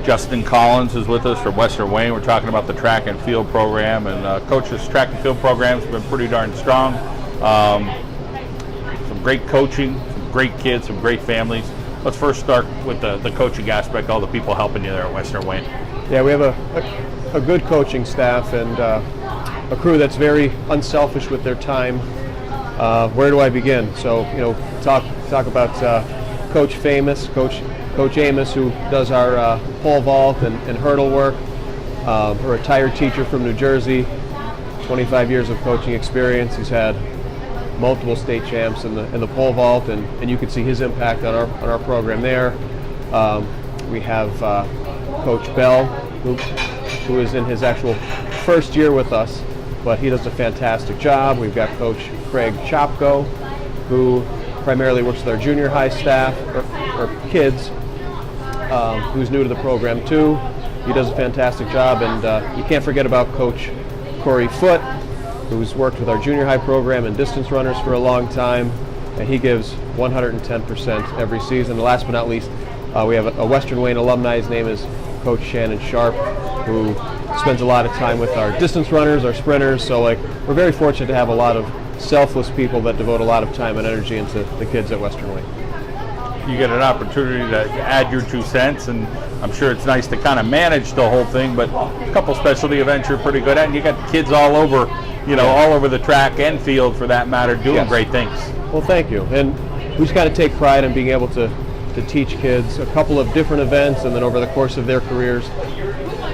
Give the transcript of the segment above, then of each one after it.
Justen Collins is with us from Western Wayne. We're talking about the track and field program, and Coach's track and field program has been pretty darn strong. Some great coaching, some great kids, some great families. Let's first start with the coaching aspect, all the people helping you there at Western Wayne. Yeah, we have a good coaching staff and a crew that's very unselfish with their time. Where do I begin? So, talk about Coach Amos, who does our pole vault and hurdle work. A retired teacher from New Jersey, 25 years of coaching experience. He's had multiple state champs in the pole vault, and you can see his impact on our program there. We have Coach Bell, who is in his actual first year with us, but he does a fantastic job. We've got Coach Craig Chopko, who primarily works with our junior high staff, or kids, who's new to the program too. He does a fantastic job, and you can't forget about Coach Corey Foote, who's worked with our junior high program and distance runners for a long time, and he gives 110% every season. And last but not least, we have a Western Wayne alumni. His name is Coach Shannon Sharp, who spends a lot of time with our distance runners, our sprinters. So we're very fortunate to have a lot of selfless people that devote a lot of time and energy into the kids at Western Wayne. You get an opportunity to add your 2 cents, and I'm sure it's nice to kind of manage the whole thing, but a couple specialty events you're pretty good at, and you got kids all over, all over the track and field for that matter, doing great things. Well, thank you. And we just got to take pride in being able to teach kids a couple of different events, and then over the course of their careers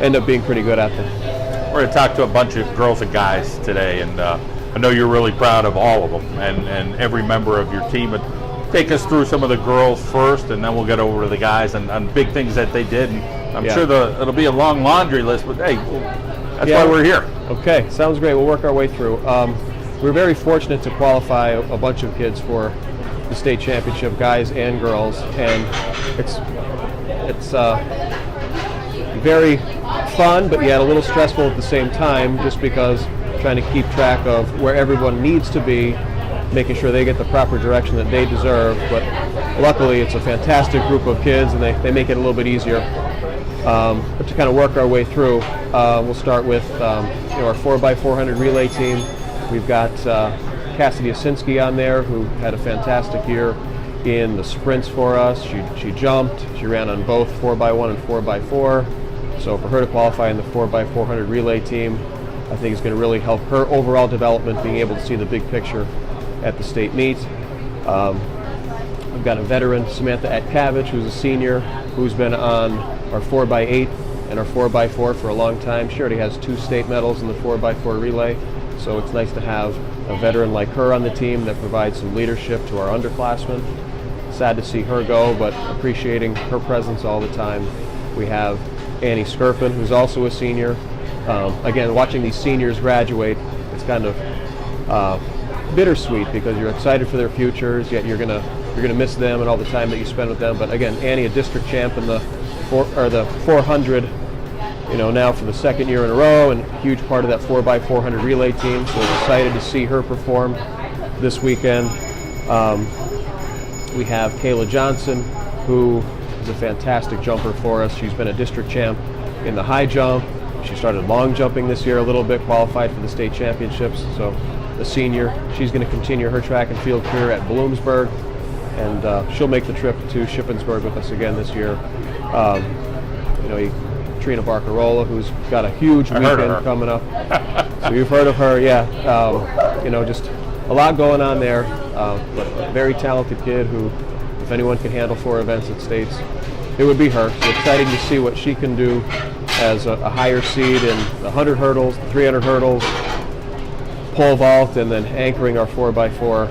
end up being pretty good at them. We're going to talk to a bunch of girls and guys today, and I know you're really proud of all of them and every member of your team. But take us through some of the girls first, and then we'll get over to the guys and big things that they did. And I'm sure it'll be a long laundry list, but hey, that's why we're here. Okay, sounds great. We'll work our way through. We're very fortunate to qualify a bunch of kids for the state championship, guys and girls, and it's very fun, but yet a little stressful at the same time, just because trying to keep track of where everyone needs to be, making sure they get the proper direction that they deserve. But luckily it's a fantastic group of kids, and they make it a little bit easier. But to kind of work our way through, we'll start with our 4x400 relay team. We've got Cassidy Osinski on there, who had a fantastic year in the sprints for us. She jumped, she ran on both 4x1 and 4x4. So for her to qualify in the 4x400 relay team, I think is going to really help her overall development, being able to see the big picture at the state meet. We've got a veteran, Samantha Atkavich, who's a senior, who's been on our 4x8 and our 4x4 for a long time. She already has 2 state medals in the 4x4 relay, so it's nice to have a veteran like her on the team that provides some leadership to our underclassmen. Sad to see her go, but appreciating her presence all the time. We have Annie Skirpin, who's also a senior. Again, watching these seniors graduate, it's kind of bittersweet, because you're excited for their futures, yet you're gonna miss them and all the time that you spend with them. But again, Annie, a district champ in the 400, now for the 2nd year in a row, and a huge part of that 4x400 relay team. So excited to see her perform this weekend. We have Kayla Johnson, who is a fantastic jumper for us. She's been a district champ in the high jump. She started long jumping this year a little bit, qualified for the state championships. So a senior, she's going to continue her track and field career at Bloomsburg, and she'll make the trip to Shippensburg with us again this year. Trina Barcarola, who's got a huge weekend coming up. So you've heard of her, yeah. Just a lot going on there, but a very talented kid who, if anyone can handle 4 events at states, it would be her. So exciting to see what she can do as a higher seed in the 100 hurdles, the 300 hurdles, pole vault, and then anchoring our 4x4.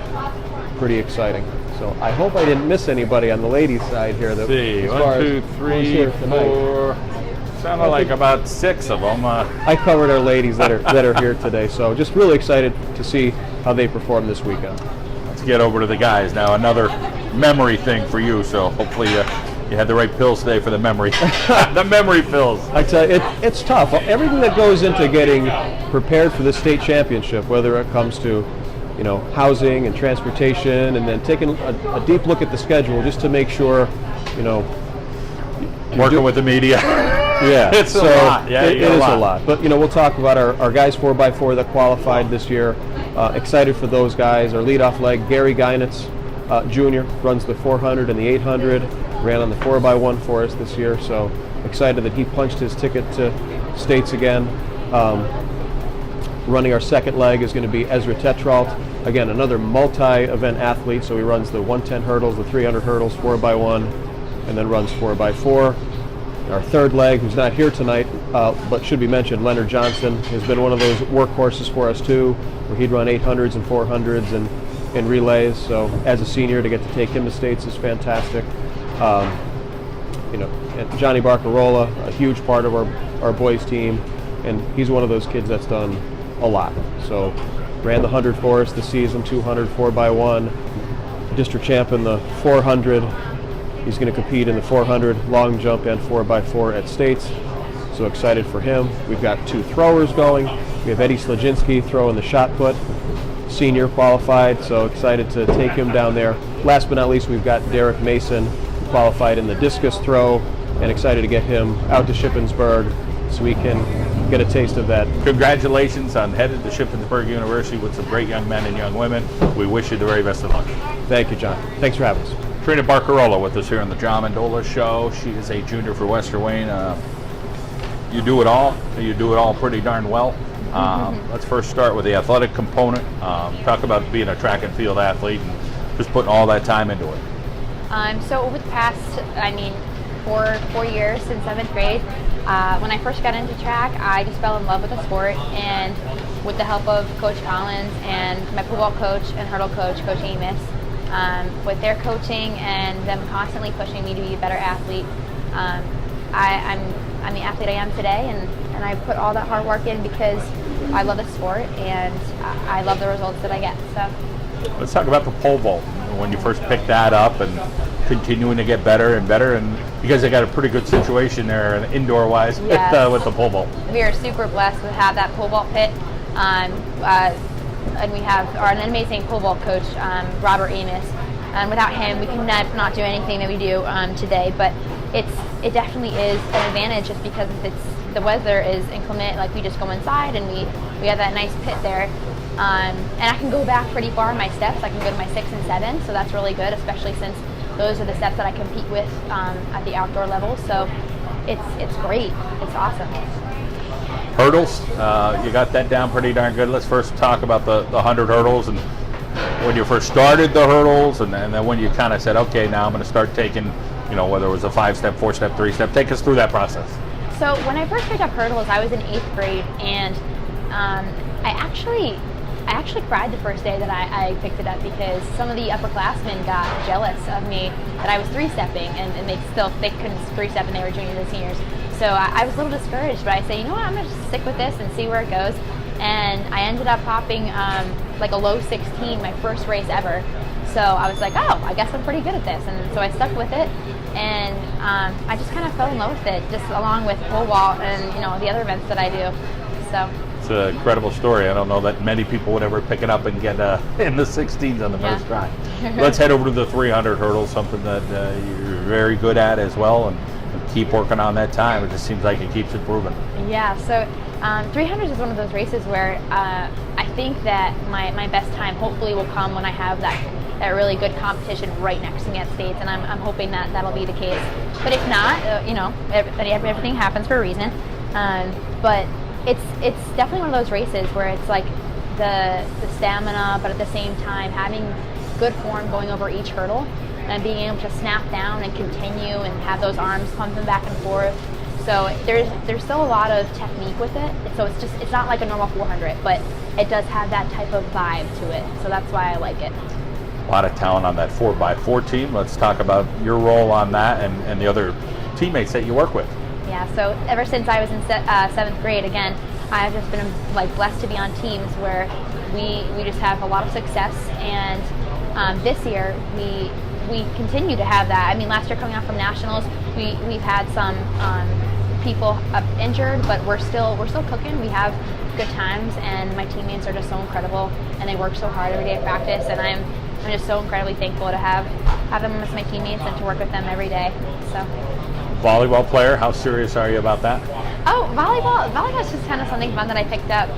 Pretty exciting. So I hope I didn't miss anybody on the ladies' side here. Let's see, 1, 2, 3, 4. Sounded like about 6 of them. I covered our ladies that are here today, so just really excited to see how they perform this weekend. Let's get over to the guys now. Another memory thing for you, so hopefully you had the right pills today for the memory. The memory pills. I tell you, it's tough. Everything that goes into getting prepared for the state championship, whether it comes to housing and transportation, and then taking a deep look at the schedule just to make sure Working with the media. Yeah, it's a lot. Yeah, it is a lot. But we'll talk about our guys 4x4 that qualified this year. Excited for those guys. Our leadoff leg, Gary Geinitz, Jr., runs the 400 and the 800. Ran on the 4x1 for us this year. So excited that he punched his ticket to states again. Running our second leg is going to be Ezra Tetrault. Again, another multi-event athlete. So he runs the 110 hurdles, the 300 hurdles, 4x1, and then runs 4x4. Our third leg, who's not here tonight, but should be mentioned, Leonard Johnston, has been one of those workhorses for us too, where he'd run 800s and 400s and in relays. So as a senior, to get to take him to states is fantastic. And Johnny Barcarola, a huge part of our boys team, and he's one of those kids that's done a lot. So ran the 100 for us this season, 200, 4x1, district champ in the 400. He's going to compete in the 400 long jump and 4x4 at states. So excited for him. We've got 2 throwers going. We have Eddie Slajinski throwing the shot put, senior qualified. So excited to take him down there. Last but not least, we've got Derek Mason, who qualified in the discus throw, and excited to get him out to Shippensburg so we can get a taste of that. Congratulations on headed to Shippensburg University with some great young men and young women. We wish you the very best of luck. Thank you, John. Thanks for having us. Trina Barcarola with us here on the John Mendola Show. She is a junior for Western Wayne. You do it all. You do it all pretty darn well. Let's first start with the athletic component. Talk about being a track and field athlete and just putting all that time into it. So over the past, 4 years since 7th grade, when I first got into track, I just fell in love with the sport, and with the help of Coach Collins and my pole vault coach and hurdle coach, Coach Amos, with their coaching and them constantly pushing me to be a better athlete, I'm the athlete I am today, and I put all that hard work in because I love the sport and I love the results that I get. So let's talk about the pole vault. When you first picked that up and continuing to get better and better, and you guys have got a pretty good situation there indoor wise with the pole vault. We are super blessed to have that pole vault pit. And we have an amazing pole vault coach, Robert Amos. And without him, we can not do anything that we do today. But it definitely is an advantage just because the weather is inclement. Like, we just go inside and we have that nice pit there. And I can go back pretty far in my steps. I can go to my 6 and 7, so that's really good, especially since those are the steps that I compete with at the outdoor level. So it's great. It's awesome. Hurdles, you got that down pretty darn good. Let's first talk about the 100 hurdles, and when you first started the hurdles, and then when you kind of said, okay, now I'm going to start taking, whether it was a 5-step, 4-step, 3-step. Take us through that process. So when I first picked up hurdles, I was in 8th grade, and I actually cried the first day that I picked it up because some of the upperclassmen got jealous of me that I was 3-stepping, and they couldn't 3-step, and they were juniors and seniors. So I was a little discouraged, but I said, I'm going to just stick with this and see where it goes. And I ended up popping like a low 16 my first race ever. So I was like, oh, I guess I'm pretty good at this. And so I stuck with it, and I just kind of fell in love with it, just along with pole vault and the other events that I do. So it's an incredible story. I don't know that many people would ever pick it up and get in the 16s on the first try. Let's head over to the 300 hurdles, something that you're very good at as well, and keep working on that time. It just seems like it keeps improving. Yeah, so 300 is one of those races where I think that my best time hopefully will come when I have that really good competition right next to me at states, and I'm hoping that that'll be the case. But if not, everything happens for a reason. But it's definitely one of those races where it's like the stamina, but at the same time having good form going over each hurdle and being able to snap down and continue and have those arms pumping back and forth. So there's still a lot of technique with it. So it's not like a normal 400, but it does have that type of vibe to it. So that's why I like it. A lot of talent on that 4x4 team. Let's talk about your role on that and the other teammates that you work with. Yeah, so ever since I was in 7th grade, again, I've just been blessed to be on teams where we just have a lot of success, and this year we continue to have that. I mean, last year coming out from nationals, we've had some people injured, but we're still cooking. We have good times, and my teammates are just so incredible, and they work so hard every day at practice, and I'm just so incredibly thankful to have them as my teammates and to work with them every day. So volleyball player. How serious are you about that? Oh, volleyball is just kind of something fun that I picked up.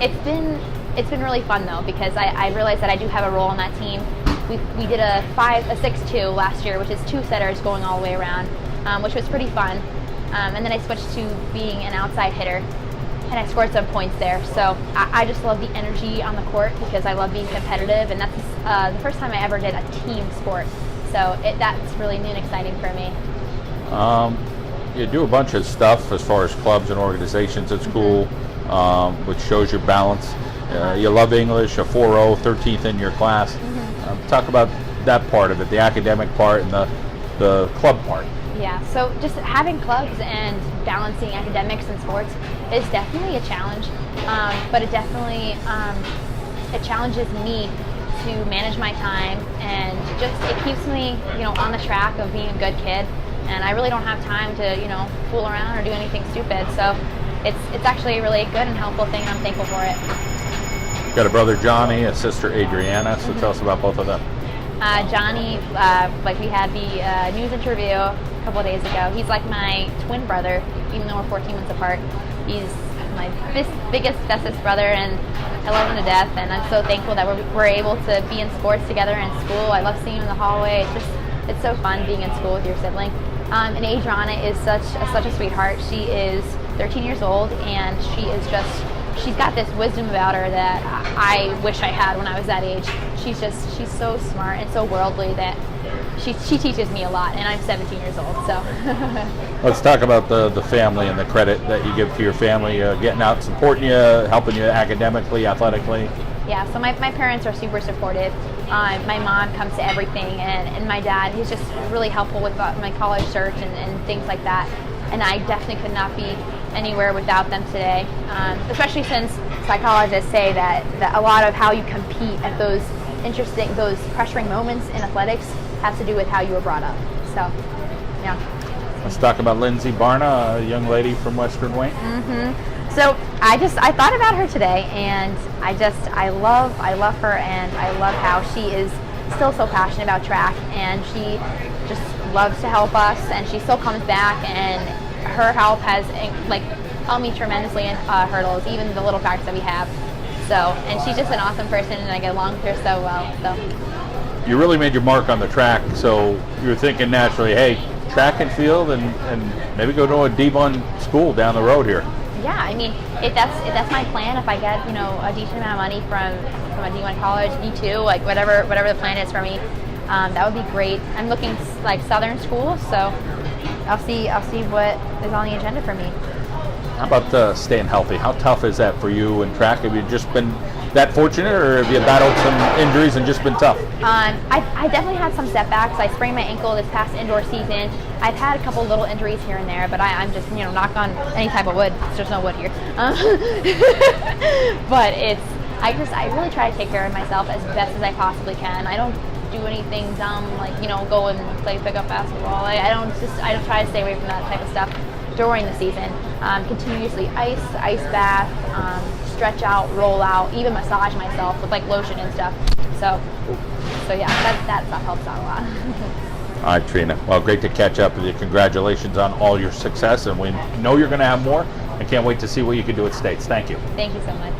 It's been really fun though, because I realized that I do have a role on that team. We did a 6-2 last year, which is 2 setters going all the way around, which was pretty fun. And then I switched to being an outside hitter, and I scored some points there. So I just love the energy on the court because I love being competitive, and that's the first time I ever did a team sport. So that's really new and exciting for me. You do a bunch of stuff as far as clubs and organizations at school, which shows your balance. You love English, a 4.0, 13th in your class. Talk about that part of it, the academic part and the club part. Yeah, so just having clubs and balancing academics and sports is definitely a challenge, but it definitely it challenges me to manage my time, and it keeps me, on the track of being a good kid, and I really don't have time to, fool around or do anything stupid. So it's actually a really good and helpful thing, and I'm thankful for it. Got a brother Johnny, a sister Adriana, so tell us about both of them. Johnny, we had the news interview a couple of days ago. He's like my twin brother, even though we're 14 months apart. He's my biggest, bestest brother, and I love him to death, and I'm so thankful that we're able to be in sports together in school. I love seeing him in the hallway. It's so fun being in school with your sibling. And Adriana is such a sweetheart. She is 13 years old, and she's got this wisdom about her that I wish I had when I was that age. She's so smart and so worldly that she teaches me a lot, and I'm 17 years old, so. Let's talk about the family and the credit that you give to your family, getting out, supporting you, helping you academically, athletically. Yeah, so my parents are super supportive. My mom comes to everything, and my dad, he's just really helpful with my college search and things like that. And I definitely could not be anywhere without them today, especially since psychologists say that a lot of how you compete at those pressuring moments in athletics has to do with how you were brought up. So, yeah. Let's talk about Lindsay Barna, a young lady from Western Wayne. So I thought about her today, and I love her, and I love how she is still so passionate about track, and she just loves to help us, and she still comes back, and her help has helped me tremendously in hurdles, even the little practice that we have. So, and she's just an awesome person, and I get along with her so well. So you really made your mark on the track, so you're thinking naturally, hey, track and field, and maybe go to a D1 school down the road here. Yeah, I mean, if that's my plan, if I get a decent amount of money from a D1 college, D2, whatever the plan is for me, that would be great. I'm looking Southern schools, so I'll see what is on the agenda for me. How about staying healthy? How tough is that for you in track? Have you just been that fortunate, or have you battled some injuries and just been tough? I definitely had some setbacks. I sprained my ankle this past indoor season. I've had a couple little injuries here and there, but I'm just, knock on any type of wood. There's no wood here. But I really try to take care of myself as best as I possibly can. I don't do anything dumb go and play pickup basketball. I don't try to stay away from that type of stuff during the season. Continuously ice bath, stretch out, roll out, even massage myself with lotion and stuff. So yeah, that stuff helps out a lot. All right, Trina. Well, great to catch up with you. Congratulations on all your success, and we know you're going to have more. I can't wait to see what you can do at States. Thank you. Thank you so much.